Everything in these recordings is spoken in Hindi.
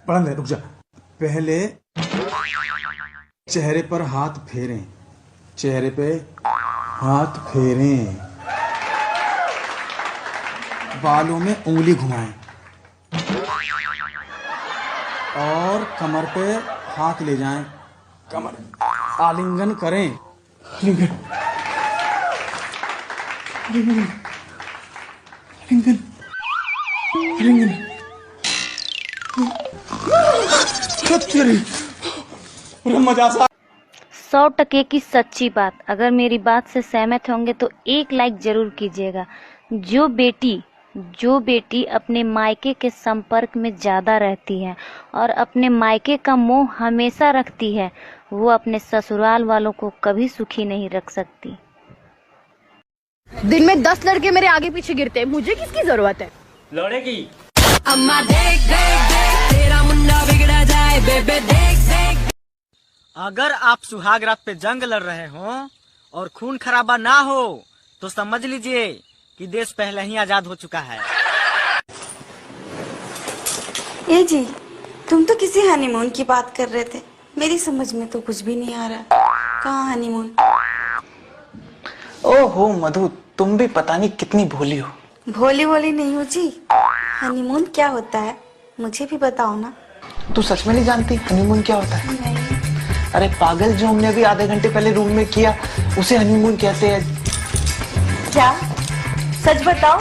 पढ़ने रुक जा। पहले चेहरे पर हाथ फेरें, चेहरे पे हाथ फेरें, बालों में उंगली घुमाएं और कमर पे हाथ ले जाएं, कमर आलिंगन करें। आलिंगन आलिंगन आलिंगन आलिंगन। मजा सा 100% की सच्ची बात। अगर मेरी बात से सहमत होंगे तो एक लाइक जरूर कीजिएगा। जो बेटी अपने मायके के संपर्क में ज़्यादा रहती है और अपने मायके का मोह हमेशा रखती है, वो अपने ससुराल वालों को कभी सुखी नहीं रख सकती। दिन में 10 लड़के मेरे आगे पीछे गिरते हैं, मुझे किसकी जरूरत है लौड़े की? अम्मा देख देख देख तेरा मुंडा बिगड़ा जाए बेबे देख देख। अगर आप सुहाग रात पे जंग लड़ रहे हो और खून खराबा ना हो तो समझ लीजिए कि देश पहले ही आजाद हो चुका है। ए जी, तुम तो किसी हनीमून की बात कर रहे थे, मेरी समझ में तो कुछ भी नहीं आ रहा। कहाँ हनीमून? ओहो मधु, तुम भी पता नहीं कितनी भोली हो। भोली भोली नहीं हो जी। हनीमून क्या होता है मुझे भी बताओ ना। तू सच में नहीं जानती हनीमून क्या होता है? नहीं। अरे पागल, जो हमने अभी आधे घंटे पहले रूम में किया उसे हनीमून कहते हैं। क्या? सच बताओ,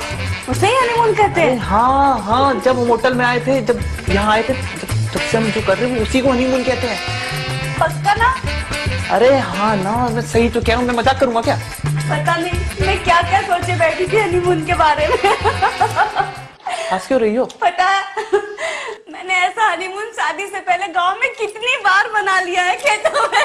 उसे ही हनीमून कहते हैं? हाँ हाँ, जब हम होटल में आए थे, जब यहाँ आए थे, जब से हम जो कर रहे हैं उसी को हनीमून कहते हैं। पक्का ना? अरे हाँ ना, मैं सही तो कह रहा हूँ, मैं मजाक करूंगा क्या? पता नहीं मैं क्या क्या सोचे बैठी थी हनीमून के बारे में। हंस क्यों रही हो? पता है, मैंने ऐसा हनीमून शादी से पहले गांव में कितनी बार मना लिया है खेतों में।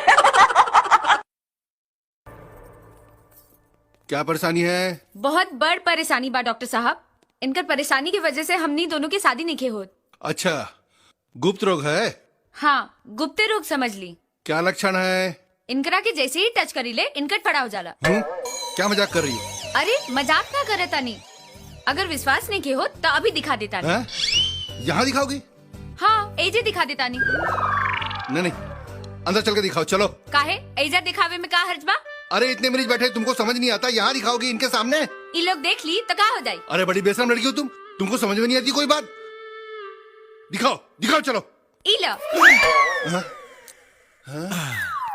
क्या परेशानी है? बहुत बड़ परेशानी बा डॉक्टर साहब। इनकर परेशानी की वजह से हमनी दोनों की शादी नहीं होत। अच्छा, गुप्त रोग है? हाँ, गुप्त रोग समझ ली। क्या लक्षण है? इनकरा के जैसे ही टच करी ले इनकट पड़ा हो जाला। क्या मजाक कर रही हो? अरे मजाक ना करे तानी। अगर विश्वास नहीं के हो तो अभी दिखा देता नहीं। यहाँ दिखाओगी? हाँ, एजे दिखा देता नहीं। नहीं, अंदर चल के दिखाओ, चलो। काहे? एजा दिखावे में का हर्ज बा? अरे इतने मरीज बैठे, तुमको समझ नहीं आता? यहाँ दिखाओगी इनके सामने? ये लोग देख ली तो का हो जाये? अरे बड़ी बेशरम लड़की हो तुम, तुमको समझ में नहीं आती कोई बात? दिखाओ दिखाओ, चलो।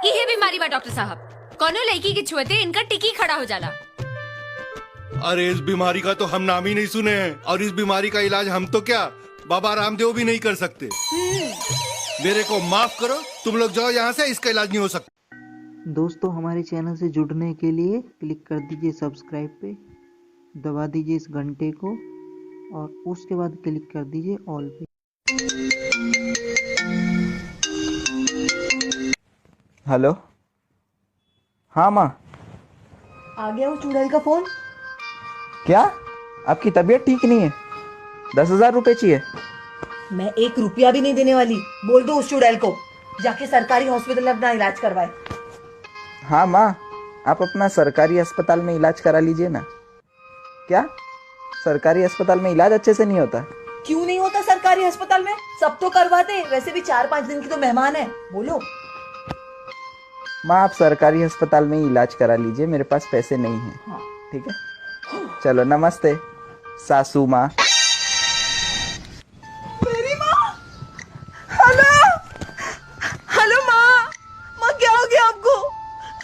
ये बीमारी बा डॉक्टर साहब। कोनो लड़की के छुएते इनका टिकी खड़ा हो जाला। अरे इस बीमारी का तो हम नाम ही नहीं सुने हैं, और इस बीमारी का इलाज हम तो क्या बाबा रामदेव भी नहीं कर सकते। मेरे को माफ करो, तुम लोग जाओ यहाँ से, इसका इलाज नहीं हो सकता। दोस्तों, हमारे चैनल से जुड़ने के लिए क्लिक कर दीजिए सब्सक्राइब पे, दबा दीजिए इस घंटे को और उसके बाद क्लिक कर दीजिए ऑल पे। हेलो, हाँ माँ। आ गया वो चुड़ैल का फोन। क्या आपकी तबीयत ठीक नहीं है? 10,000 रुपए चाहिए? मैं 1 रुपया भी नहीं देने वाली। बोल दो उस चुड़ैल को जाके सरकारी हॉस्पिटल में अपना इलाज करवाए। हाँ माँ, आप अपना सरकारी अस्पताल में इलाज करा लीजिए ना। क्या सरकारी अस्पताल में इलाज अच्छे से नहीं होता? क्यों नहीं होता सरकारी अस्पताल में? सब तो करवाते, वैसे भी 4-5 दिन की तो मेहमान है। बोलो माँ, आप सरकारी अस्पताल में ही इलाज करा लीजिए, मेरे पास पैसे नहीं हैं। हाँ। ठीक है, चलो नमस्ते सासू माँ। मेरी माँ। हेलो हेलो माँ, माँ क्या हो गया आपको?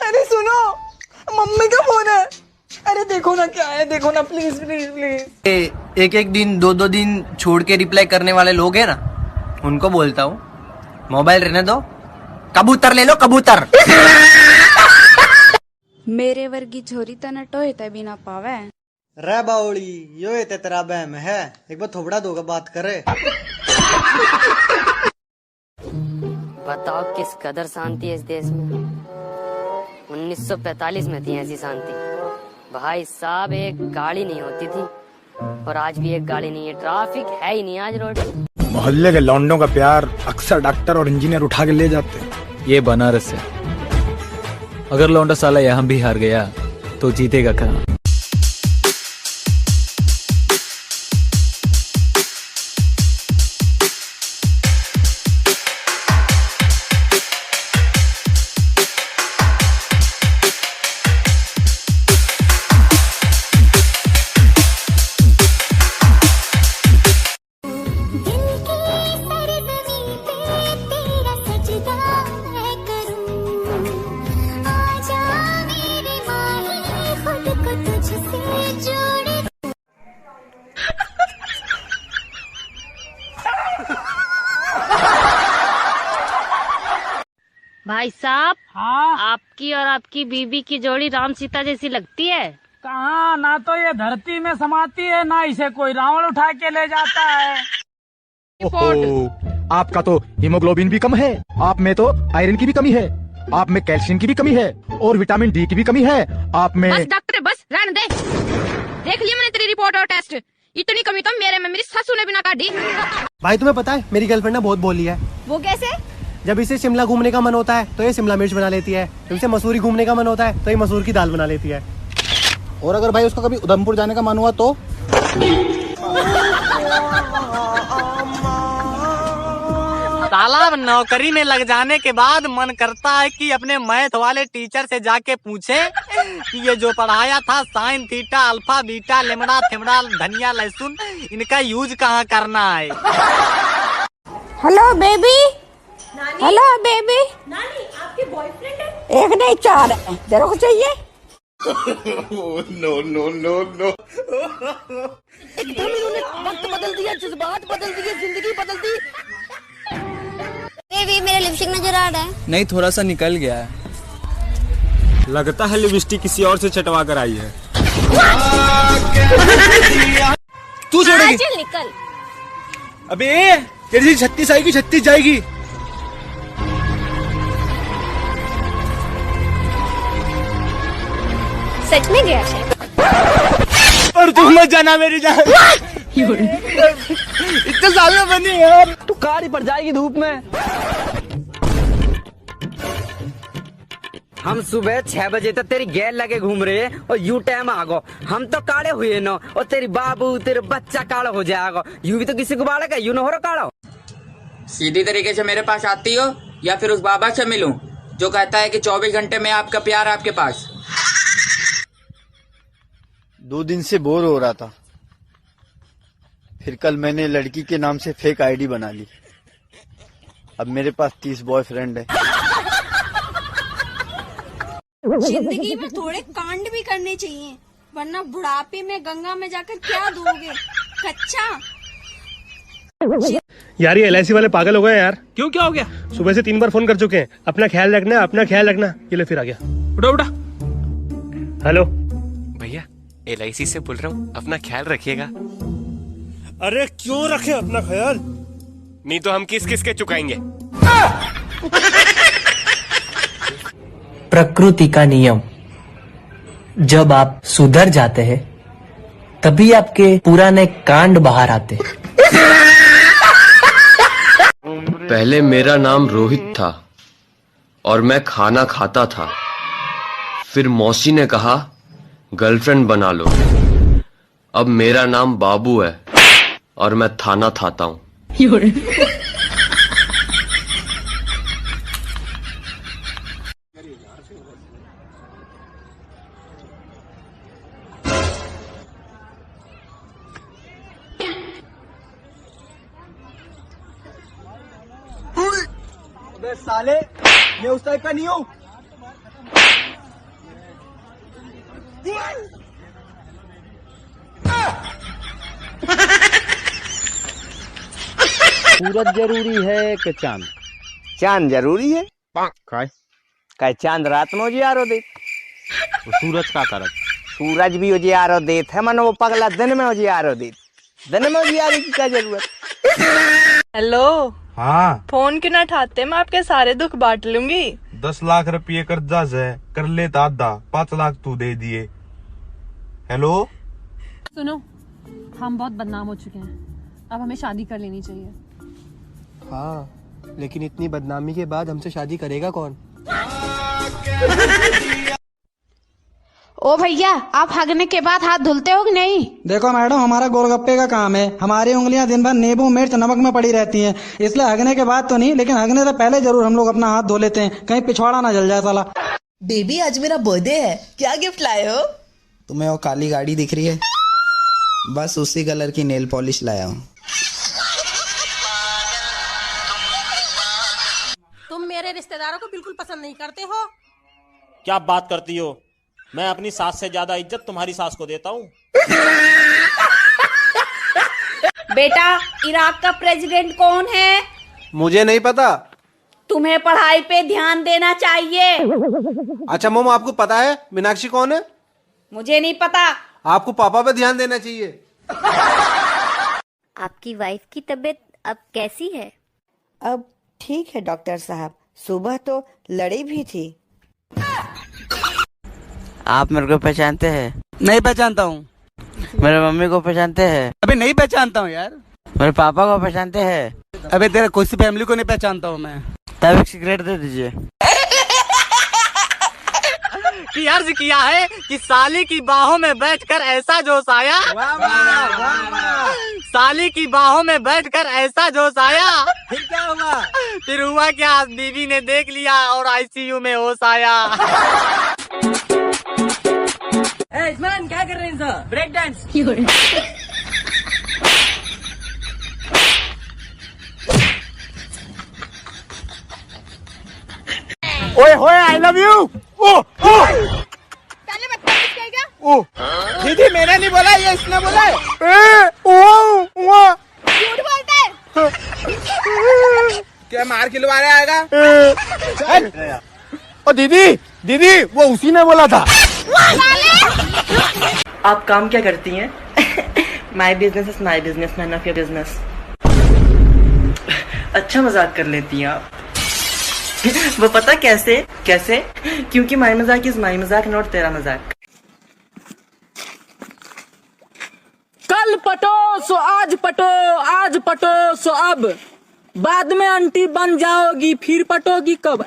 अरे सुनो, मम्मी का फोन है। अरे देखो ना क्या है, देखो ना प्लीज प्लीज प्लीज। एक दिन 2 दिन छोड़ के रिप्लाई करने वाले लोग हैं ना, उनको बोलता हूँ मोबाइल रहने दो, कबूतर ले लो कबूतर। मेरे वर्गी छोरी तना टोयता भी ना पावे। रे बाउली, यो ये तेरा बहम है, एक बार थोबड़ा दोगा बात करे। बताओ किस कदर शांति है इस देश में। 1945 में थी ऐसी शांति। भाई साहब, एक गाड़ी नहीं होती थी और आज भी एक गाड़ी नहीं है। ट्रैफिक है ही नहीं आज रोड। मोहल्ले के लौंडों का प्यार अक्सर डॉक्टर और इंजीनियर उठा के ले जाते हैं। ये बनारस है, अगर लौंडा साला यहाँ भी हार गया तो जीतेगा कहाँ? भाई साहब, हाँ, आपकी और आपकी बीबी की जोड़ी राम सीता जैसी लगती है। कहाँ, ना तो ये धरती में समाती है, ना इसे कोई रावण उठा के ले जाता है। ओहो, आपका तो हीमोग्लोबिन भी कम है, आप में तो आयरन की भी कमी है, आप में कैल्शियम की भी कमी है और विटामिन डी की भी कमी है, आप में। बस डॉक्टर बस, रहने दे। देख लिया मैंने तेरी रिपोर्ट और टेस्ट, इतनी कमी तो मेरे में मेरी ससुर ने भी ना काटी। भाई तुम्हें पता है मेरी गर्लफ्रेंड ने बहुत बोली है। वो कैसे? जब इसे शिमला घूमने का मन होता है तो ये शिमला मिर्च बना लेती है, जब इसे मसूरी घूमने का मन होता है तो ये मसूर की दाल बना लेती है। और अगर भाई उसका कभी उधमपुर जाने का मन हुआ तो साला नौकरी में लग जाने के बाद मन करता है कि अपने मैथ वाले टीचर से जाके पूछे कि ये जो पढ़ाया था साइन थीटा अल्फा बीटा लेमड़ा थेमड़ा धनिया लहसुन, इनका यूज कहाँ करना है। Hello baby, hello baby. नानी, आपके बॉयफ्रेंड है? एक नहीं 4 है, तेरे को चाहिए? No no no no. एकदम इन्होंने वक्त बदल दिया, जज्बात बदल दिए, जिंदगी बदल दी। बेबी मेरा लिपस्टिक नजर आ रहा है। नहीं, थोड़ा सा निकल गया है। लगता है लिपस्टिक किसी और से चटवा कर आई है। तू छोड़ेगी? चल निकल। अबे तेरी 36 आएगी 36 जाएगी। सच में गया है? और तू मत जाना मेरी जान। इतने साल में बनी यार, तू कार ही पड़ जाएगी धूप में। हम सुबह 6 बजे तक तेरी गैर लगे घूम रहे हैं और यू टाइम आ गो। हम तो काले हुए न और तेरी बाबू तेरे बच्चा काला हो जाएगा। यू भी तो किसी को बालक है, यू न हो रहा काला। सीधी तरीके से मेरे पास आती हो या फिर उस बाबा से मिलूं जो कहता है कि 24 घंटे में आपका प्यार आपके पास। 2 दिन से बोर हो रहा था, फिर कल मैंने लड़की के नाम से फेक आईडी बना ली। अब मेरे पास 30 बॉयफ्रेंड है। जिंदगी में थोड़े कांड भी करने चाहिए, वरना बुढ़ापे में गंगा में जाकर क्या दोगे? कच्चा। यार ये LIC वाले पागल हो गए यार। क्यों, क्या हो गया? सुबह से 3 बार फोन कर चुके हैं, अपना ख्याल रखना, अपना ख्याल रखना। ये ले फिर आ गया। उठा उठा। हेलो भैया, LIC से बोल रहा हूँ, अपना ख्याल रखिएगा। अरे क्यों रखे अपना ख्याल? नहीं तो हम किस किस के चुकाएंगे। प्रकृति का नियम, जब आप सुधर जाते हैं तभी आपके पुराने कांड बाहर आते हैं। पहले मेरा नाम रोहित था और मैं खाना खाता था। फिर मौसी ने कहा गर्लफ्रेंड बना लो। अब मेरा नाम बाबू है और मैं थाना थाता हूँ। अबे साले, मैं उस टाइप का नहीं हूँ। सूरज जरूरी है कि चांद? चांद जरूरी है। काय चांद रात में उजियारो देत, वो सूरज का करत। सूरज भी उजियारो देत है, मन वो पगला दिन में उजियारो देत। दिन में उजियारे की क्या जरूरत? हेलो। हाँ, फोन क्यों ना उठाते, मैं आपके सारे दुख बांट लूंगी। 10 लाख रुपये कर्जा है, कर ले दादा, 5 लाख तू दे दिए। हेलो सुनो, हम बहुत बदनाम हो चुके हैं, अब हमें शादी कर लेनी चाहिए। हाँ, लेकिन इतनी बदनामी के बाद हमसे शादी करेगा कौन? ओ भैया, आप हगने के बाद हाथ धुलते हो कि नहीं? देखो मैडम, हमारा गोलगप्पे का काम है, हमारी उंगलियां दिन भर नींबू मिर्च नमक में पड़ी रहती हैं, इसलिए हगने के बाद तो नहीं, लेकिन हगने से पहले जरूर हम लोग अपना हाथ धो लेते हैं, कहीं पिछवाड़ा ना जल जाए साला। बेबी, आज मेरा बर्थडे है, क्या गिफ्ट लाए हो? तुम्हें वो काली गाड़ी दिख रही है, बस उसी कलर की नेल पॉलिश लाया हूँ। तुम मेरे रिश्तेदारों को बिल्कुल पसंद नहीं करते हो। क्या बात करती हो? मैं अपनी सास से ज्यादा इज्जत तुम्हारी सास को देता हूँ। बेटा, इराक का प्रेसिडेंट कौन है? मुझे नहीं पता, तुम्हें पढ़ाई पे ध्यान देना चाहिए। अच्छा मोम, आपको पता है मीनाक्षी कौन है? मुझे नहीं पता। आपको पापा पे ध्यान देना चाहिए। आपकी वाइफ की तबीयत अब कैसी है? अब ठीक है डॉक्टर साहब, सुबह तो लड़ी भी थी। आप मेरे को पहचानते हैं? नहीं पहचानता हूँ। मेरे मम्मी को पहचानते हैं? अबे नहीं पहचानता हूँ यार। मेरे पापा को पहचानते हैं? अबे तेरे कोई सी फैमिली को नहीं पहचानता हूँ मैं। तब एक सिगरेट दे दीजिए। कि अर्ज किया है कि साली की बाहों में बैठकर ऐसा जोश आया, साली की बाहों में बैठकर ऐसा जोश आया। फिर क्या हुआ? फिर हुआ क्या, बीवी ने देख लिया और आईसीयू में होश आया। इस्मान क्या कर रहे हैं सर? Break dance. ओए होए, आई लव यू। ओ ओ ओ दीदी मैंने नहीं बोला, ये इसने बोला है। झूठ बोलते हैं। क्या मार खिलवा रहा आएगा? ओ दीदी दीदी, वो उसी ने बोला था। आप काम क्या करती हैं? My business is my business, none of your business. अच्छा मजाक कर लेती हैं आप। वो पता कैसे? कैसे? क्योंकि माई मजाक इज माई मजाक, नॉट तेरा मजाक। कल पटो सो आज पटो, आज पटो सो अब, बाद में आंटी बन जाओगी, फिर पटोगी कब?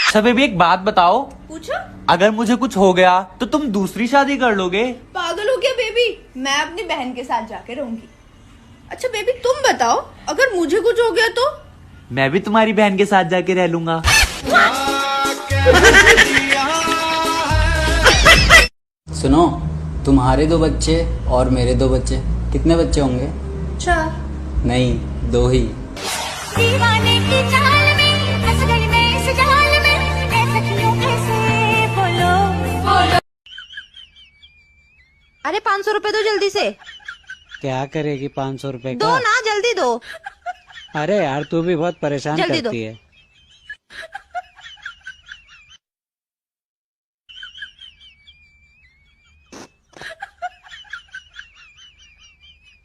अच्छा बेबी एक बात बताओ, पूछो। अगर मुझे कुछ हो गया तो तुम दूसरी शादी कर लोगे? पागल हो क्या बेबी? मैं अपनी बहन के साथ जाके रहूंगी। अच्छा बेबी तुम बताओ, अगर मुझे कुछ हो गया तो? मैं भी तुम्हारी बहन के साथ जाके रह लूंगा। सुनो, तुम्हारे 2 बच्चे और मेरे 2 बच्चे, कितने बच्चे होंगे? 4। नहीं, 2 ही। दीवाने की चाल में, असगल में, इस जहाल में, ऐसा क्यों कैसे बोलो बोलो। अरे 500 रुपए दो जल्दी से। क्या करेगी 500 रुपए का? दो ना, जल्दी दो। अरे यार तू भी बहुत परेशान जल्दी करती दो। है।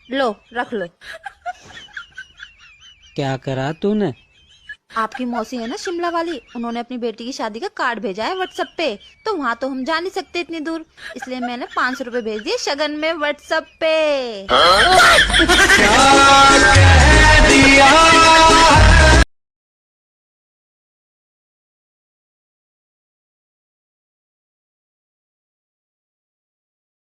लो रख लो। क्या करा तूने? आपकी मौसी है ना शिमला वाली, उन्होंने अपनी बेटी की शादी का कार्ड भेजा है व्हाट्सएप पे, तो वहाँ तो हम जा नहीं सकते इतनी दूर, इसलिए मैंने 500 रुपए भेज दिए शगन में व्हाट्सएप पे।